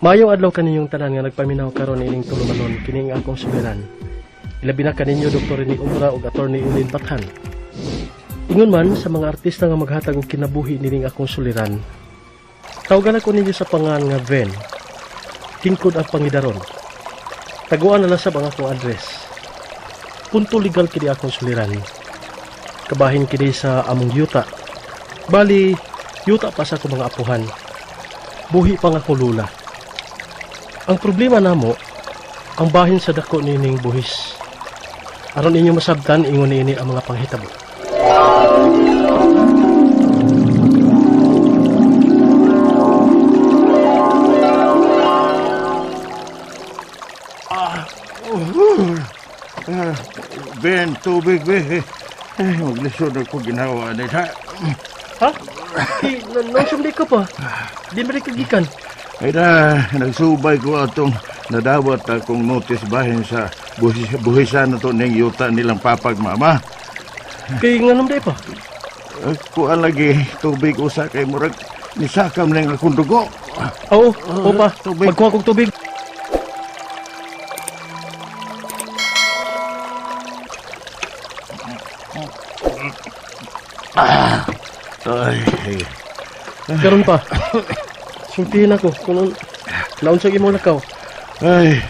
Mayong adlaw kaninyong tanan nga nagpaminaw karon ining tulumanon kining akong suliran. Ilabi na kaninyo Dr. Rene Umra ug Attorney Ulin Pathan. Ingon man sa mga artista nga maghatag og kinabuhi nining akong suliran. Tawagan ako ninyo sa pangan nga Ven. Tingkod ang pangidaron. Taguan na lasab ang akong address. Punto legal kini akong suliran. Kabahin kini sa among yuta. Bali, yuta pa sa akong mga apuhan. Buhi pa nga akong lula. Ang problema namo, ang bahin sa dako nining buhis. Aron inyo masabtan, ingon ini ang mga panghitabo. Ben, tubig, be. Maglisod ako ginawa na ha. Ha? Nausumdi ka pa. Di mo rin kagikan. Ay na, nagsubay ko atong nadawat akong notice bahin sa buhisan na to ng yuta nilang papag mama. Kay nga namday pa. Kuan lagi tubig usa kay murag nisakam lang akong dugo. Oo, pa. Tubig. Magkuha kong tubig. Ay. Karon pa. Sultihin ako kung naunsag imong lakaw. Ay,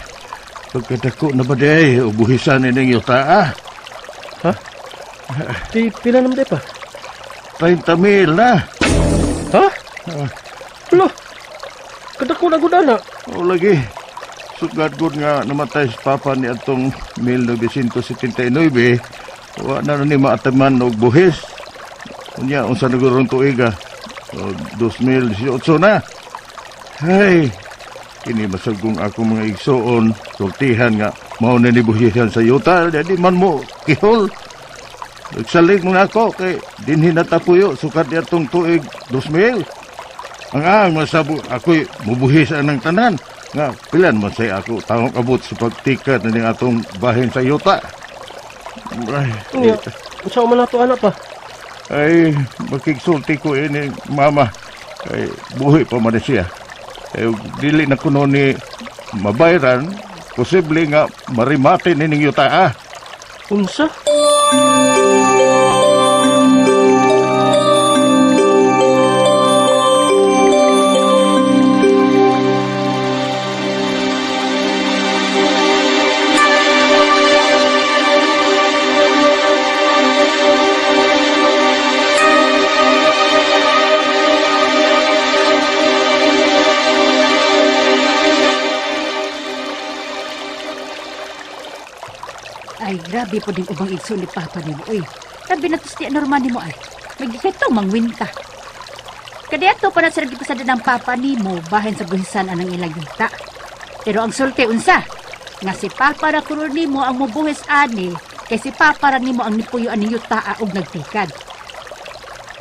pagkadako na ba day, ubuhisan nining yuta Ha? Pila namday pa? 30,000 na. Ha? Wala. Kadako na gud ana. O lagi, sugad gud nga namatay si Papa ni atong 1979. Wa na ni maataman og buhis. Unya, unsa nagurong tuig 2018 na. Ay, kini masagong ako mga igsoon, sultihan nga, mao na ni buhisan sa yuta, di man mo kihol. Nagsalig mo na ako, kay dinhin na tapuyo, sukat yatong tuig 2000. Ang masabo, ako'y mubuhisan ng tanan. Nga, pilan man say ako, taong abot sa pagtikat na ning atong bahin sa yuta. Ay, Usa man nato ana pa. ay makigsulti ko ini, mama. Ay, buhi pa man siya. Ay, dili na kuno ni mabayran, posible nga marimate nining yuta Unsa? Ay, grabe po din ubang igso ni Papa ni mo. Uy, sabi na tos di normal ni mo ay. Magkito mangwin ka. Kadato pa na sa nagipasada ng Papa ni mo bahin sa buhisan anang ilang yuta. Pero ang sulti unsa, nga si Papa ra kuror ni mo ang mubuhis ani, kay si Papa ra ni mo ang nipuyo ani yuta og nagtikad.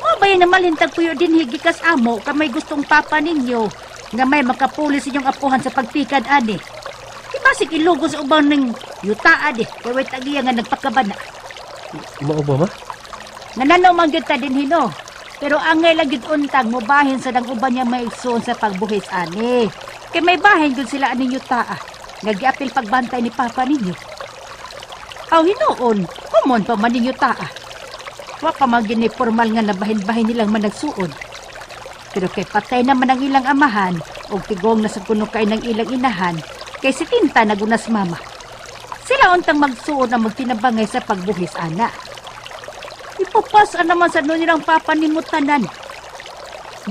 Mo ba yung namalintag puyo din higikas amo ka may gustong Papa ninyo nga may makapulis inyong apuhan sa pagtikad ani. Basig ilugo sa ubang ng yuta adi, kaya way tagiya nga nagpakabana. Mao ba ma? Nananaw man gyud ta din hino. Pero angay lang gyud untang mobahin sa dang uban niya may igsoon sa pagbuhis ani. Kay may bahin gyud sila ani yuta Nagiapil pagbantay ni Papa ninyo. Aw hinuon, kumon pa man ninyo ta Wa pa man gyud ni formal nga nabahin-bahin nilang managsuon. Pero kay patay naman ang ilang amahan o tigong na sa kuno kay ng ilang inahan. Kay si Tinta nagunas mama. Sila untang magsuon na magtinabangay sa pagbuhis ana. Ipapasaan naman sa nilang Papa ni Mutanan.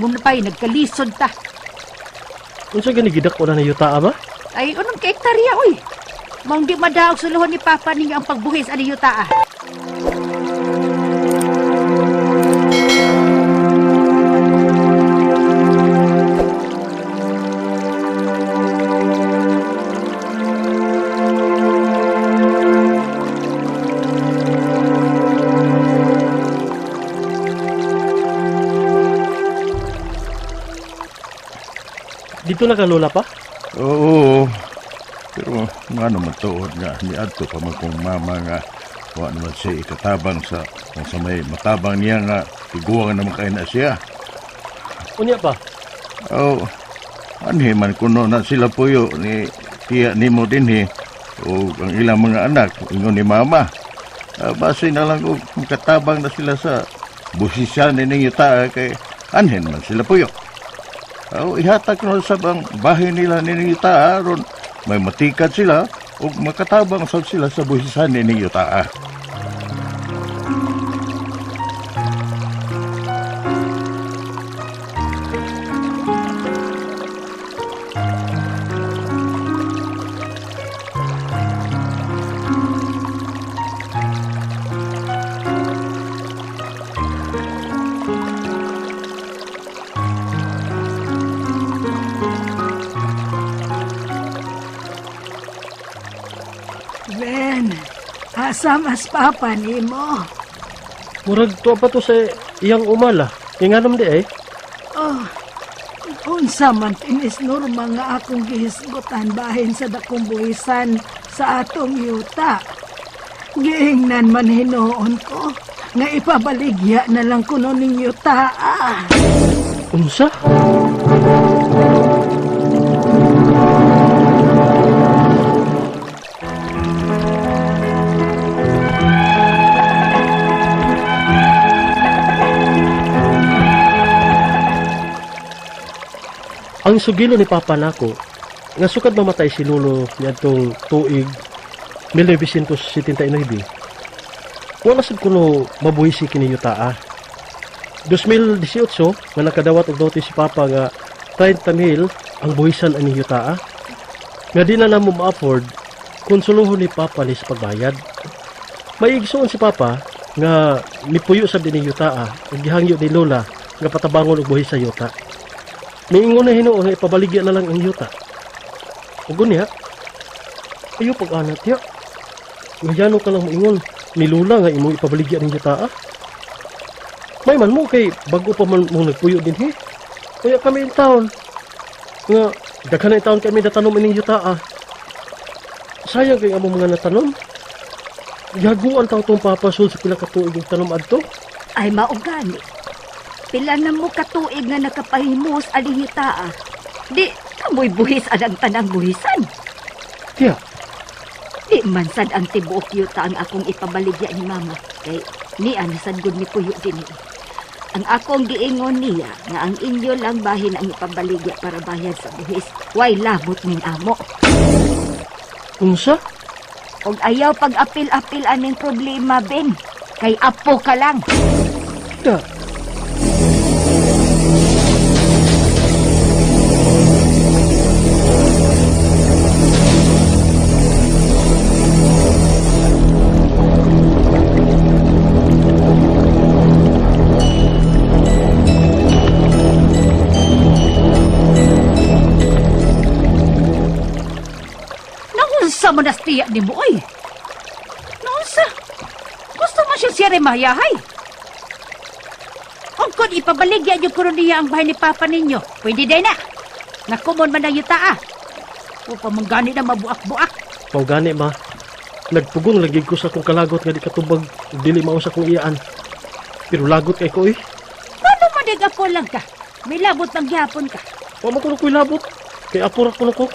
Muna pa'y nagkalisod ta. Unsa gani gidak ko na yuta ba? Ay, unong kaektarya, uy. Mang di madaog suluhon ni Papa ninyo ang pagbuhis ani yuta Dito na ka lola pa? Oo. Pero nga naman tuod nga, ni adto pa man kong mama nga, wa naman siya ikatabang sa, kung sa may matabang niya nga, tiguan naman kayo na siya. Unya pa? Oh, Anhi man kuno na sila puyo ni tiya nimo dinhi o ang ilang mga anak ingon ni mama. Base na lang og makatabang na sila sa busisyan ninyo ta kay anhin man sila puyo. Ihatag na sa bang bahay nila ninyo ta aron may matikad sila ug makatabang sad sila sa busisyan ninyo ta. Ben, asam as papa nimo. Murag tuwa pa to sa iyang umala. Inganom di eh. Oh, unsa man tinis norma nga akong gihisgutan bahin sa dakong buhisan sa atong yuta. Giingnan man hinoon ko nga ipabaligya na lang kuno ning yuta. Unsa? Ang sugilo ni Papa nako, nga sukad mamatay si Lolo niadtong tuig 1979. Wala sad kuno mabuhisi kini yuta. 2018 nga nakadawat og notice si Papa nga 30,000 ang buhisan ani yuta. Nga di na namo ma-afford konsuluhon ni Papa ni sa pagbayad. Maigsoon si Papa nga mipuyo sa din ni yuta ug gihangyo ni Lola nga patabangon og buhis sa yuta. Miingon na hinuon nga ipabaligya na lang ang yuta. Ugon niya, ayo pag-anat niya. Ngayano ka lang moingon, ni Lola nga imong ipabaligya ng yuta. May man mo kay bago pa man mong nagpuyo din he. Kaya kami in town. Nga, daghan na in town kami natanom ining yuta. Sayang kay among mga natanom. Yaguan tang tong papasol sa pila ka tuig yung tanom adto. Ay maugani. Pila na mo katuig nga nakapahimos aling yuta. Di kamoy buhis ang tanang buhisan. Tiya, Di man sad ang tibuok yuta ang akong ipabaligya ni mama. Kay niya nasad gud ni puyo din eh. Ang akong giingon niya nga ang inyo lang bahin ang ipabaligya para bayad sa buhis. Way labot ning amo. unsa? Og ayaw pag-apil-apil aning problema, Ben. Kay apo ka lang. Tiya, Naunsa mo nastiya ni mo, oy? Naunsa? Gusto mo siya remayahay? O kung ipabaligya niyo ko niya ang bahay ni Papa ninyo, pwede din na. Nakumon man ang yuta, O pamanggani na mabuak-buak. mao gani ma. Nagpugong lagi ko sa akong kalagot nga di katubag ug dili mao sa akong iyaan. Pero lagot kay ko eh. Paano madigapo lang ka? May labot pang gihapon ka. Wa man kuno ko'y labot. Kay apura kuno ko.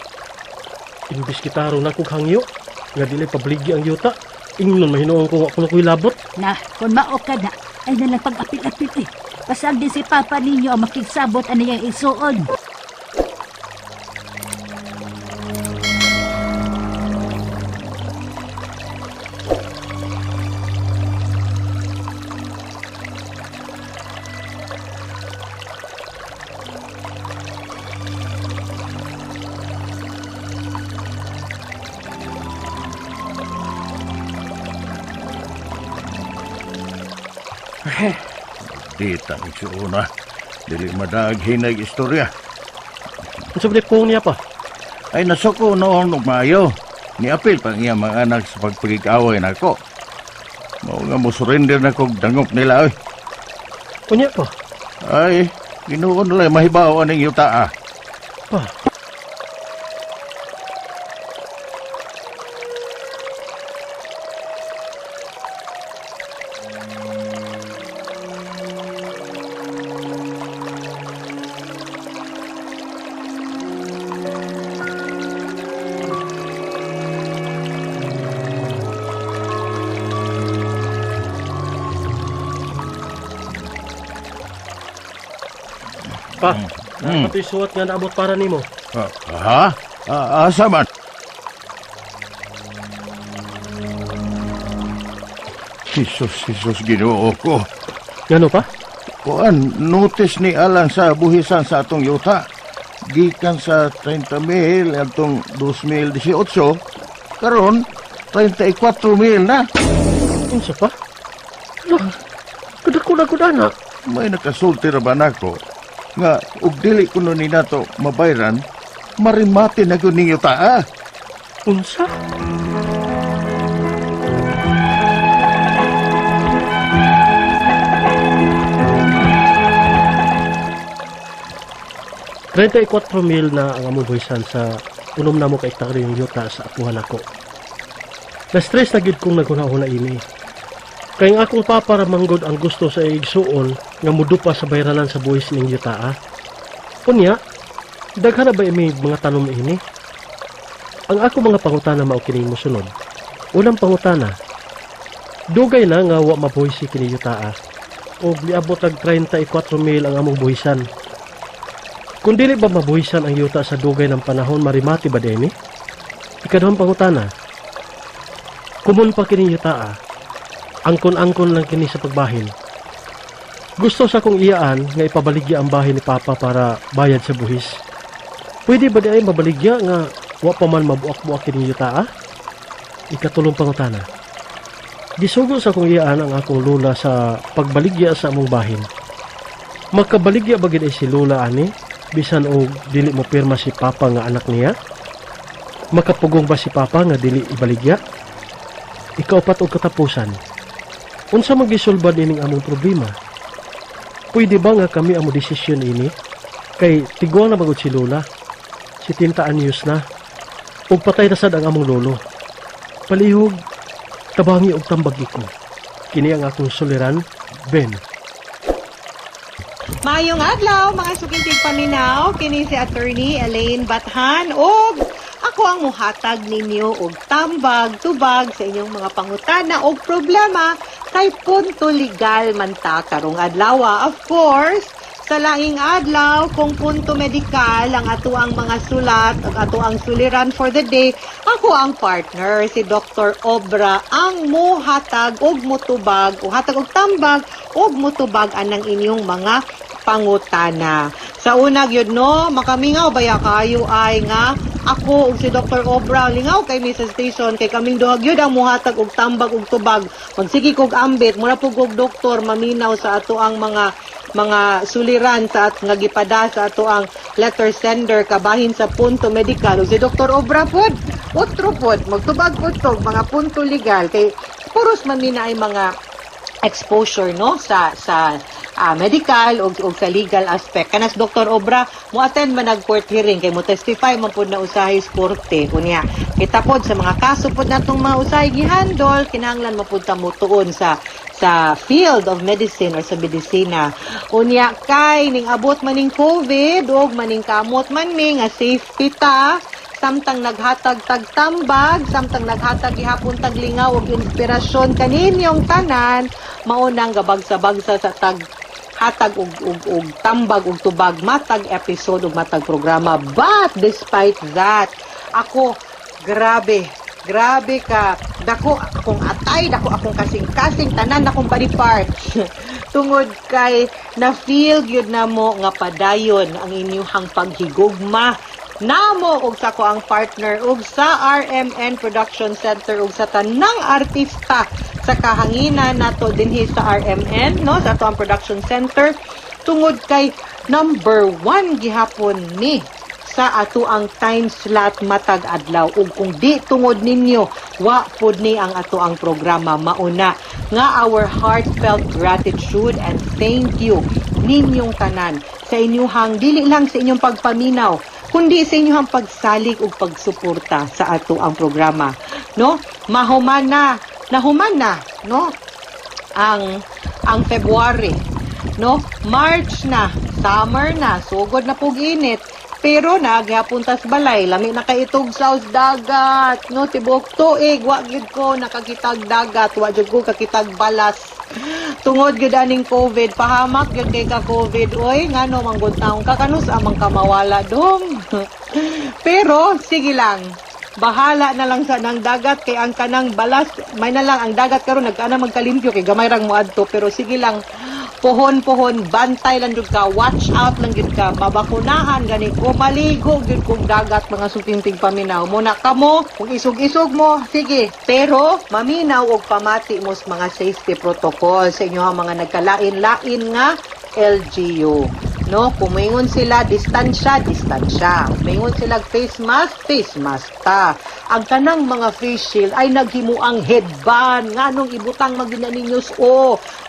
Imbis kita ron akong hangyo nga dili pabaligya ang yuta. Ingnon mahinuon ko wa kuno ko'y labot. Na, kung mao ka na, ay nalang pag-apil-apil eh. Pasal din si Papa ninyo ang makigsabot ano yung isuon. Dita ni Una. Dili madaghin na istorya. Unsa ba pong niya pa? Ay nasuko noon ug maayo. Niapil pang iya mga anak sa pagpigaway nako. Mao nga mo surrender na kog dangop nila oy. Unya pa. Ay, ginuon nila mahibaw aning yuta. Pa. Pa, pato'y suwat nga naabot para nimo. Ha? Asa man? Sus, ginoo ko. Ngano pa? Kuan, notice ni Alan sa buhisan sa atong yuta. Gikan sa 30,000 atong 2018, karon 34,000 na. Unsa pa? Ano? Kuda na. May nakasulti ra ba nako nga ug dili kuno ni nato mabayran, marimati na gyud ning yuta. Unsa? $34,000 na ang among buhisan sa unom na mo ka hektarya yung yuta sa akuhan ako. Na-stress na gid kong naghuna-huna ini. Kaya ang akong papa manggod ang gusto sa igsuon nga mudupa sa bayranan sa buhis ning yuta. Unya, daghan na ba may mga tanom ini? Ang ako mga pangutana mao kini mosunod. Unang pangutana, dugay na nga wa mabuhisi kini yuta o liabot og 34,000 ang among buhisan. Kung dili ba mabuhisan ang yuta sa dugay ng panahon, marimati ba din? Ikaduhang pangutana, kumun pa kini yuta angkon-angkon lang kini sa pagbahin. Gusto sa kong iyaan nga ipabaligya ang bahin ni Papa para bayad sa buhis. Pwede ba di ay mabaligya nga wa pa man mabuak-buak kini yuta? Ikatulong pangutana, gisugo sa kong iyaan ang akong lula sa pagbaligya sa among bahin. Magkabaligya ba gid ay si lula ani? Bisan og dili mo pirma si Papa nga anak niya? Makapugong ba si Papa nga dili ibaligya? Ikaupat og katapusan, unsa magisulbad ining among problema? Pwede ba nga kami amo desisyon ini? Kay tigwa na bagod si Lola, si Tinta anyos na, ug patay na sad ang among lolo. Palihog, tabangi og tambagi ko. Kini ang akong suliran, Ben. Mayong adlaw, mga sukintig paminaw, kini si Attorney Elaine Bathan, og ako ang muhatag ninyo og tambag, tubag sa inyong mga pangutana og problema kay punto legal man ta karong adlaw. Of course, sa laing adlaw, kung punto medikal ang ato ang mga sulat, ang ato ang suliran for the day, ako ang partner, si Dr. Obra, ang muhatag og mutubag, o hatag og tambag, og mutubag anang inyong mga pangutana. Sa unag yun, no, makamingaw baya kayo ay nga ako ug si Dr. Obra lingaw kay mi sa station kay kaming duhag yun ang muhatag og tambag og tubag. Magsigi kog ambit, mura pug og doktor maminaw sa ato ang mga suliran sa at nga gipada sa ato ang letter sender kabahin sa punto medical. Ug si Dr. Obra pod, otro pod, magtubag pod to mga punto legal kay puros man mina ay mga exposure no sa medical o sa legal aspect. Kanas Dr. Obra, mo attend man nag court hearing kay mo testify man pud na usahay sa korte kunya. Kita pod sa mga kaso pod natong mga usahay gihandol, kinahanglan mapud ta mo tuon sa field of medicine or sa medisina. Unya kay ning abot maning COVID og maning kamot man mi nga safety ta, samtang naghatag tagtambag, samtang naghatag gihapon taglingaw og inspirasyon kaninyong tanan, mao nang gabagsa-bagsa sa hatag og tambag og tubag matag episode ug matag programa. But despite that, ako grabe ka dako akong atay, dako akong kasing-kasing tanan akong body parts tungod kay na feel gyud namo nga padayon ang inyong paghigugma namo og sa ko ang partner og sa RMN Production Center og sa tanang artista sa kahanginan nato dinhi sa RMN no sa ato ang production center tungod kay number 1 gihapon ni sa ato ang time slot matag adlaw ug kung di tungod ninyo wa pud ni ang ato ang programa mauna nga our heartfelt gratitude and thank you ninyong tanan sa inyong dili lang sa inyong pagpaminaw kundi sa inyong pagsalig ug pagsuporta sa ato ang programa no nahuman na no ang February no March na summer na sugod na pug init Pero naghapon tas balay, lami na kaitog sa dagat, no, tibok tuig, wa gyud ko nakakitag dagat, wa gyud ko kakitag balas. Tungod gyud aning COVID, pahamak gyud kay ka COVID, oy, ngano manggod taong kakanus amang kamawala dong. Pero sige lang. Bahala na lang sa nang dagat kay ang kanang balas, may na lang ang dagat karon nagkaana magkalimpyo kay gamay rang moadto, pero sige lang. Pohon-pohon, bantay lang jud ka, watch out lang jud ka, babakunahan gani ko, maligo jud kong dagat mga sutinting paminaw. Muna kamo, kung isog-isog mo, sige. Pero, maminaw og pamati mo sa mga safety protocol sa inyo mga nagkalain-lain nga LGU. No, kumingon sila distansya. Kumingon sila face mask ta. Ang kanang mga face shield ay naghimuang headband. Nganong ibutang magina ninyo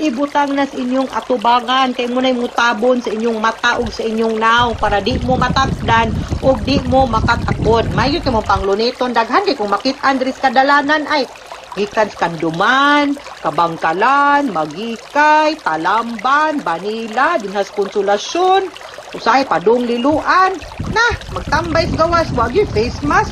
ibutang na sa inyong atubangan kay mo nay mutabon sa inyong mata ug sa inyong naong para di mo matakdan ug di mo makatakod. Mayo kay mo pangluniton daghan kay kung makit-an diri sa kadalanan ay gikan sa Kanduman, Kabangkalan, Magikay, Talamban, Banila, dinhas Konsolasyon, usahay padung liluan. Na, magtambay sa gawas, wag yung face mask,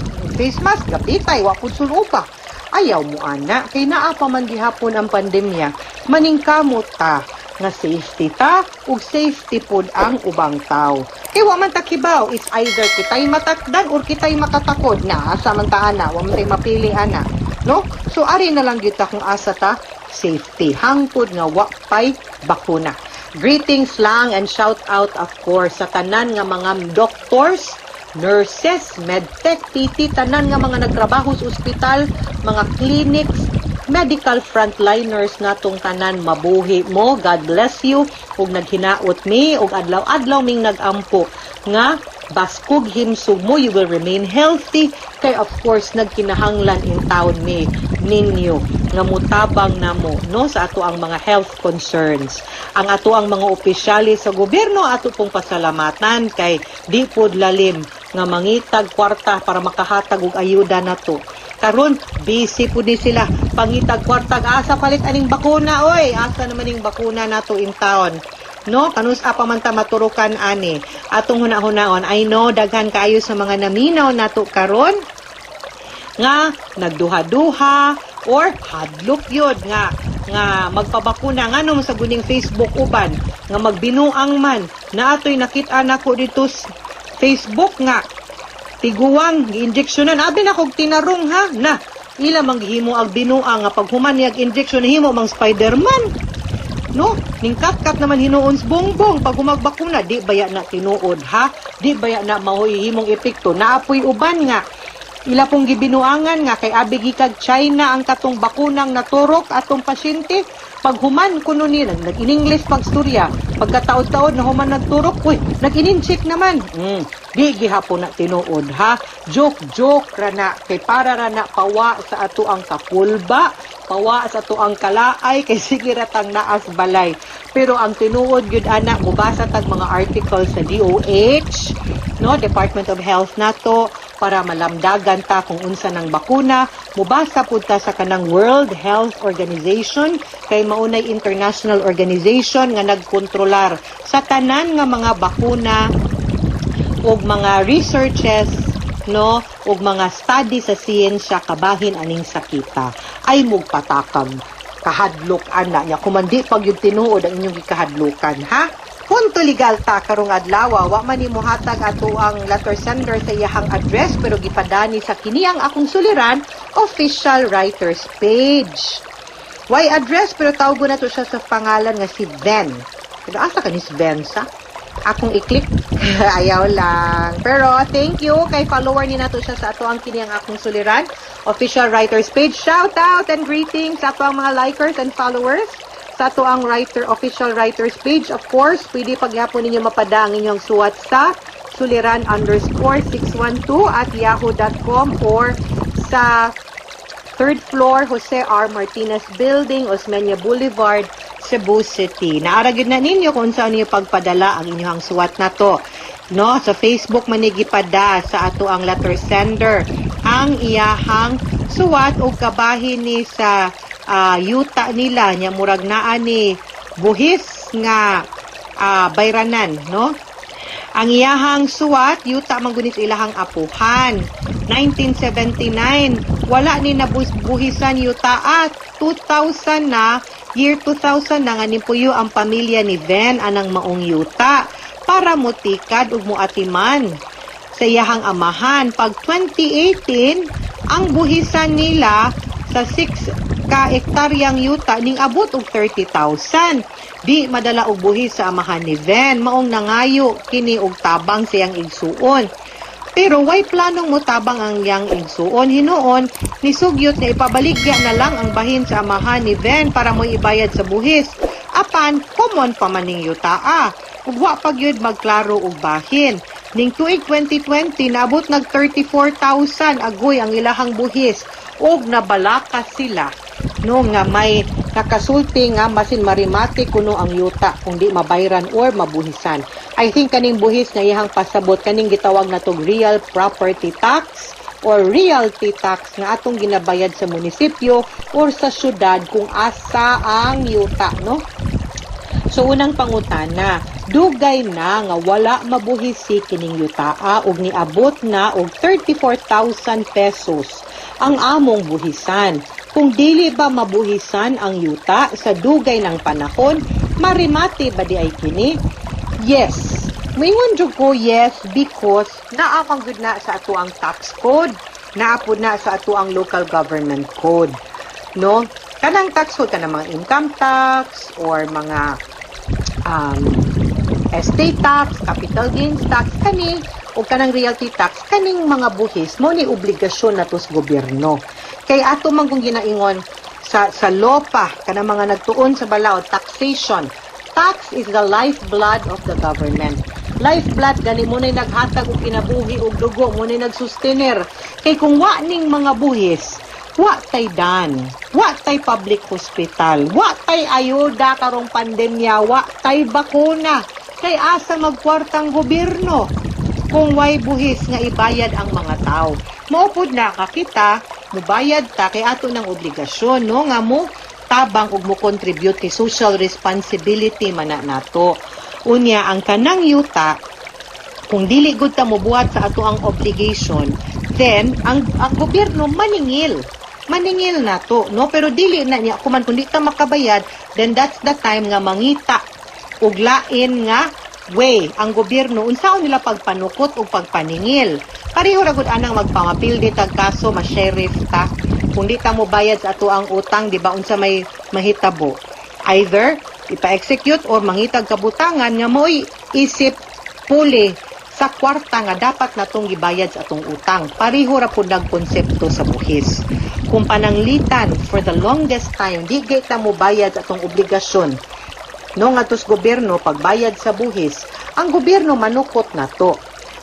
gapitay, wapod sulupa. Ayaw mo ana, kay naa pa man gihapon ang pandemya, maningkamot ta, nga safety ta, ug safety pod ang ubang tao. Kay wa man ta kibaw, it's either kitay matakdan or kitay makatakod na, asa man ta ana, wa man tay mapili ana. No? So, ari na lang kita kung asa ta, safety. Hangtod nga wapay bakuna. Greetings lang and shout out of course sa tanan nga mga doctors, nurses, medtech, PT, tanan nga mga nagtrabaho sa ospital, mga clinics, medical frontliners natong tanan, mabuhi mo. God bless you. Ug naghinaot mi, ug adlaw-adlaw ming nagampo nga baskog himsog mo, you will remain healthy. Kay of course nagkinahanglan in town mi ninyo nga mutabang namo no sa ato ang mga health concerns. Ang ato ang mga opisyali sa gobyerno ato pong pasalamatan kay di pod lalim nga mangitag kwarta para makahatag og ayuda nato. Karon busy pud ni sila pangitag kwarta, asa palit aning bakuna oy, asa naman ning bakuna nato in town. No, kanus apa man ta maturukan ani atong hunahunahon. I know daghan kaayo sa mga naminaw nato karon nga nagduha-duha or hadlok yun nga magpabakuna nganong sa guning Facebook uban nga magbinuang man na atoy nakit-an ako dito sa Facebook nga tiguang gi-injeksyonan abi na kog tinarong ha na ila manghimo ag binuang nga paghuman niya injection himo mang Spider-Man. No, ningkat-kat naman hinuon sa bongbong pag humagbakuna, di baya na tinuod ha? Di baya na mahuhimong epekto. Naapoy uban nga. Ila pong gibinuangan nga kay abigi kag China ang katong bakunang naturok atong pasyente. Pag human kuno ni nag-in-English pagstorya, pagkataod-taod na human nagturok, uy, nag-in-check naman. Di gihapon na tinuod ha? Joke rana kay para rana pawa sa ato ang kapulba. Pawa sa to ang kalaay kay sige ratang naas balay. Pero ang tinuod gyud ana mubasa tag mga article sa DOH, no, Department of Health nato para malamdagan ta kung unsa nang bakuna. Mubasa pud ta sa kanang World Health Organization kay maunay international organization nga nagkontrolar sa tanan nga mga bakuna ug mga researches, no, ug mga study sa siyensya kabahin aning sakita ay mugpatakag kahadlok ana nya kumandi pag yung tinuod ang inyong gikahadlokan ha. Punto legal ta karong adlaw wa man nimo hatag ato ang letter sender sa iyahang address pero gipadani sa kini ang akong suliran official writers page. Why address pero tawgo na to siya sa pangalan nga si Ben. Pero asa ka ni si Ben sa? Akong i-click ayaw lang. Pero thank you kay follower ni nato siya sa ato ang kini ang akong suliran official writers page. Shout out and greetings sa ato ang mga likers and followers sa ato ang official writers page. Of course, pwede paghapon ninyo mapada ang inyong suwat sa suliran_612@yahoo.com or sa 3rd floor Jose R. Martinez Building, Osmeña Boulevard, Cebu City. Naaragid na ninyo kung saan niyo pagpadala ang inyong suwat na to. No, sa Facebook manigipada sa ato ang letter sender ang iyahang suwat o kabahin ni sa yuta nila nya murag naa ni buhis nga bayranan, no? Ang iyahang suwat, yuta manggunis ilahang apuhan. 1979, wala ni nabuhisan yuta at 2000 na, year 2000 na nga nimpuyo ang pamilya ni Ven anang maong yuta para mutikad ug muatiman sa iyahang amahan. Pag 2018, ang buhisan nila sa 6 ka ektaryang yuta ning abot og 30,000. Di madala og buhis sa amahan ni Ven, maong nangayo kini og tabang siyang igsuon. Pero way planong mo tabang ang yang igsuon hinuon ni sugyot na ipabaligya na lang ang bahin sa amahan ni Ven para mo ibayad sa buhis. Apan common pa man ning yutaa. Ug wa pa gyud magklaro og bahin. Ning tuig 2020 naabot nag 34,000 agoy ang ilahang buhis ug nabalakas sila no nga may nakasulti nga masin marimati kuno ang yuta kung di mabayran or mabuhisan. I think kaning buhis nga iyang pasabot kaning gitawag natog real property tax or realty tax nga atong ginabayad sa munisipyo or sa syudad kung asa ang yuta, no? So unang pangutana, dugay na nga wala mabuhisi kining yutaa ug niabot na og 34,000 pesos ang among buhisan. Kung dili ba mabuhisan ang yuta sa dugay ng panahon, marimati ba di ay kini? Yes. Moingon jud ko yes because naamang gud na sa ato ang tax code, naapod na sa ato ang local government code. No? Kanang tax code kanang mga income tax or mga estate tax, capital gains tax kani o kanang realty tax kaning mga buhis mo ni obligasyon nato sa gobyerno. Kay ato man kung ginaingon sa law pa kanang mga nagtuon sa balaod taxation. Tax is the lifeblood of the government. Lifeblood gani mo na naghatag og kinabuhi og dugo mo na nagsustener. Kay kung wa ning mga buhis, wa tay dan, wa tay public hospital, wa tay ayuda karong pandemya, wa tay bakuna. Kay asa magkwartang gobyerno kung way buhis nga ibayad ang mga tao. Maupod na kakita, mubayad ta kay ato ng obligasyon, no? Nga mo tabang ug mo contribute kay social responsibility man nato. Unya ang kanang yuta, kung dili gud ta mobuhat sa ato ang obligation, then ang gobyerno maningil nato, no? Pero dili na niya kuman kun di ta makabayad, then that's the time nga mangita og lain nga way ang gobyerno unsaon nila pagpanukot o pagpaningil. Pareho ra gud anang magpamapil di tag kaso ma-sheriff ta kung di ta mo bayad sa ato ang utang, di ba unsa may mahitabo, either ipa-execute or mangitag kabutangan nga mo'y isip puli sa kwarta nga dapat natong gibayad sa atong utang. Pareho ra pud nagkonsepto sa buhis. Kung pananglitan for the longest time di gay ta mo bayad sa atong obligasyon no nga tos gobyerno pagbayad sa buhis, ang gobyerno manukot na to.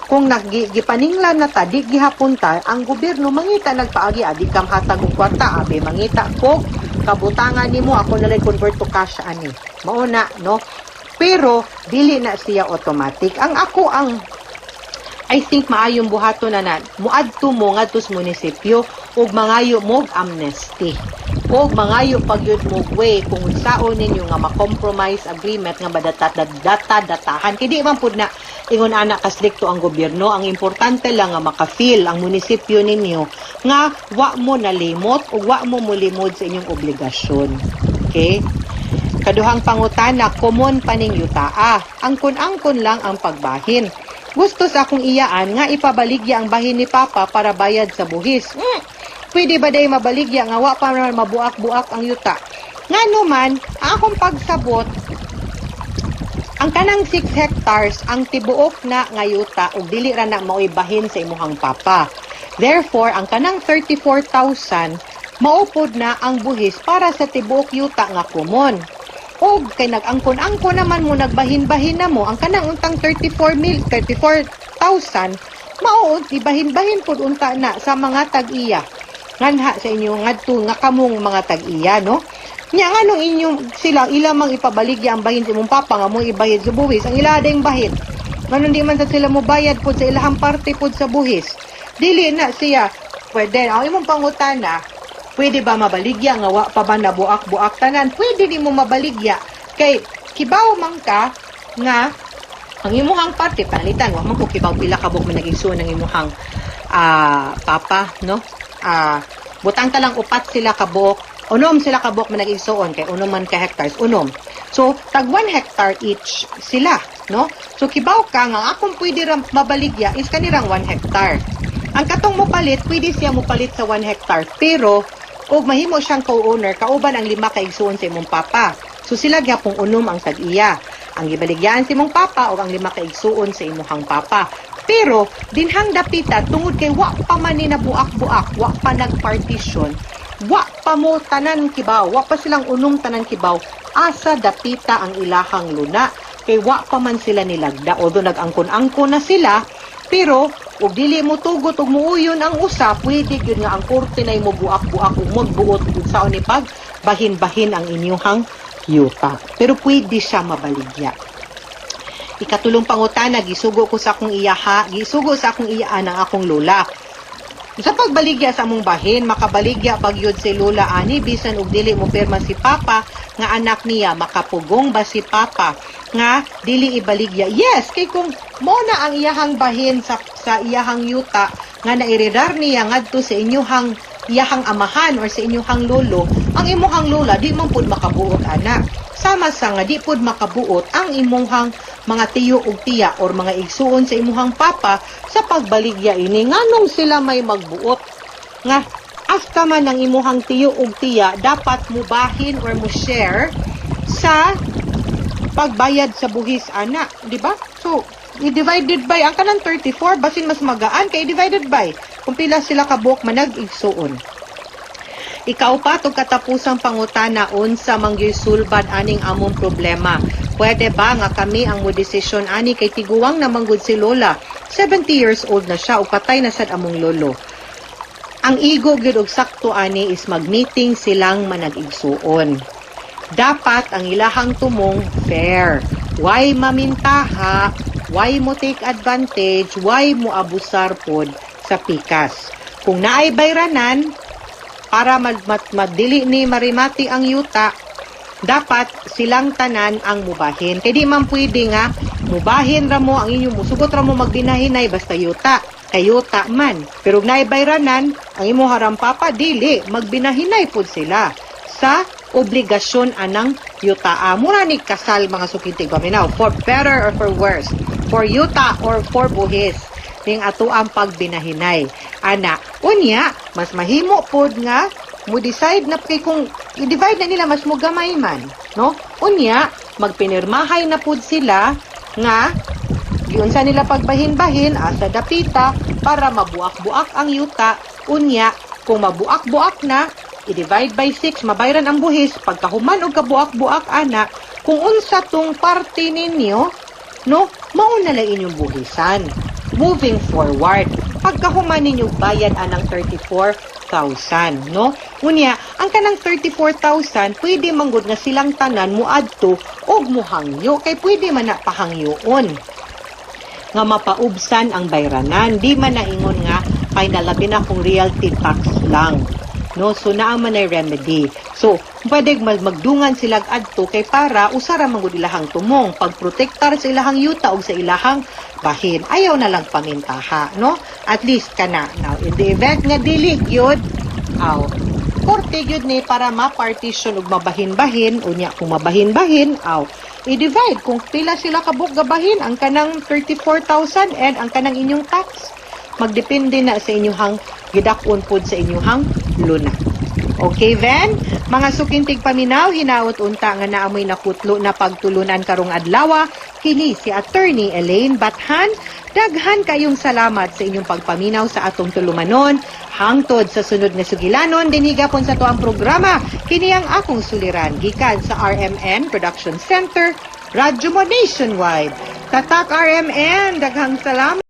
Kung naggipaninglan na ta, di gihapon ta, ang gobyerno mangita nagpaagi, adi kam hatag og kwarta, abe mangita ko, kabutangan nimo ako nalay convert to cash ani. Mauna, no? Pero dili na siya automatic. Ang ako ang I think maayong buhato na muadto mo ngadto sa munisipyo ug mangayo mo amnesty. Og mangayo pagyud mo way kung unsaon ninyo nga ma-compromise agreement nga datahan. Kay di man pud na ingon ana ka strikto ang gobyerno. Ang importante lang nga maka-feel ang munisipyo ninyo nga wa mo nalimot ug wa mo mulimod sa inyong obligasyon. Okay? Kaduhang pangutana, common paning yutaa. Angkon-angkon lang ang pagbahin. Gusto sa akong iyaan nga ipabaligya ang bahin ni Papa para bayad sa buhis. Pwede ba day mabaligya nga wa pa naman mabuak-buak ang yuta? Nga naman, akong pagsabot, ang kanang 6 hectares ang tibuok na nga yuta ug dili ra na mauibahin sa imuhang papa. Therefore, ang kanang 34,000 maupod na ang buhis para sa tibuok yuta nga common. Og kay nag-angkon-angkon naman mo nagbahin-bahin na mo ang kanang untang 34,000 mao ibahin-bahin pud unta na sa mga tag-iya nganha sa inyo ngadto nga kamong mga tag-iya, no? Nya nganong inyong sila ilamang ipabaligya ang bahin sa imong papa nga mo ibayad sa buhis ang ila dayong bahin. Nganon di man sa sila mo bayad pud sa ilahang parte pud sa buhis. Dili na siya pwede ang imong pangutana. Pwede ba mabaligya nga wa pa ba nabuak-buak tanan? Pwede di mo mabaligya kay kibaw man ka nga ang imuhang parte palitan wa man ko kibaw pila ka buok man nag-igsuon ng imuhang papa, no? Butang ta lang upat sila ka buok, unom sila ka buok man nag-igsuon kay unom man ka hectares, unom. So tag 1 hectare each sila, no? So kibaw ka nga akong pwede ra mabaligya is kanirang 1 hectare. Ang katong mo palit, pwede siya mo palit sa 1 hectare, pero kung mahimo siyang co-owner, kauban ang 5 ka igsuon sa imong papa. So sila gyapong unom ang tag-iya. Ang gibaligyan sa imong papa o ang 5 ka igsuon sa imuhang papa. Pero dinhang dapita tungod kay wa pa man ni nabuak-buak, wa pa nagpartition, wa pa mo tanan kibaw, wa pa silang unong tanan kibaw, asa dapita ang ilahang luna. Kay wa pa man sila nilagda, although nag-angkon-angkon na sila, pero ug dili mo tugot ug muuyon ang usa, pwede gyud nga ang korte nay mo buak-buak ug magbuot ug saon ni pag bahin-bahin ang inyong yuta. Pero pwede siya mabaligya. Ikatulong pangutana, gisugo ko sa akong iya ng akong lola. Sa pagbaligya sa among bahin, makabaligya pagyud si lola ani bisan og dili mo pirma si papa nga anak niya, makapugong ba si papa nga dili ibaligya. Yes, kay kung mo na ang iyahang bahin sa iyahang yuta nga nairedar niya ngadto sa iyahang amahan or sa inyuhang lolo, ang imuhang lola di man pud makabuot ana. Sama sa nga di pud makabuot ang imuhang mga tiyo ug tiya or mga igsuon sa imuhang papa sa pagbaligya ini nganong sila may magbuot nga hasta man ang imuhang tiyo ug tiya dapat mubahin or mo share sa pagbayad sa buhis ana, di ba? So i-divided by ang kanang 34 basin mas magaan kay divided by kung pila sila ka buok manag igsuon. Ikaw pa tog katapusang pangutana unsa manggisulbad aning among problema. Pwede ba nga kami ang mo desisyon ani kay tiguwang na manggod si lola. 70 years old na siya ug patay na sad among lolo. Ang igo gyud og sakto ani is mag-meeting silang manag-igsuon. Dapat ang ilahang tumong fair. Why mamintaha, why mo take advantage, why mo abusar pod sa pikas. Kung naay bayranan, para madili ni marimati ang yuta, dapat silang tanan ang mubahin. Kaya di man pwede nga, mubahin ra mo ang inyong musugot ra mo magbinahinay basta yuta. Kay yuta man. Pero naay bayranan, ang imo harang papa, dili, magbinahinay pod sila sa obligasyon anang yuta. Mura ni kasal mga sukitig paminaw, for better or for worse, for yuta or for buhis, ning ato ang pagbinahinay. Ana, unya, mas mahimo pod nga, mo decide na kay kung i-divide na nila mas mo gamay man, no? Unya, magpinirmahay na pod sila nga, giunsa nila pagbahin-bahin, asa dapita, para mabuak-buak ang yuta. Unya, kung mabuak-buak na, i-divide by 6, mabayran ang buhis, pagkahuman o kabuak-buak ana, kung unsa tong parte ninyo, no, mauna lang inyong buhisan. Moving forward, pagkahuman ninyo bayad anang 34,000, no? Unya, ang kanang 34,000, pwede manggod nga silang tanan mo adto og muhangyo, kay pwede man na pahangyoon nga mapaubsan ang bayranan. Di man naingon nga, kay nalabi na kung realty tax lang. No, so naa man ay remedy. So, pwede magdungan sila adto kay para usara manggod ilahang tumong pagprotektar sa ilahang yuta o sa ilahang bahin. Ayaw na lang pamintaha, no? At least kana. Now, in the event nga dili gyud, korte gyud ni para ma-partition ug mabahin-bahin, unya kung mabahin-bahin, i-divide kung pila sila kabuk gabahin ang kanang 34,000 and ang kanang inyong tax. Magdepende na sa inyong gidakon pod sa inyong luna. Okay, then, mga sukintig paminaw, hinaot unta nga naamoy nakutlo na pagtulunan karong adlaw, kini si Attorney Elaine Bathan. Daghan kayong salamat sa inyong pagpaminaw sa atong tulumanon. Hangtod sa sunod nga sugilanon, dinigapon sa tuang programa, kini ang akong suliran, gikan sa RMN Production Center, Radyo mo Nationwide. Tatak RMN, daghang salamat.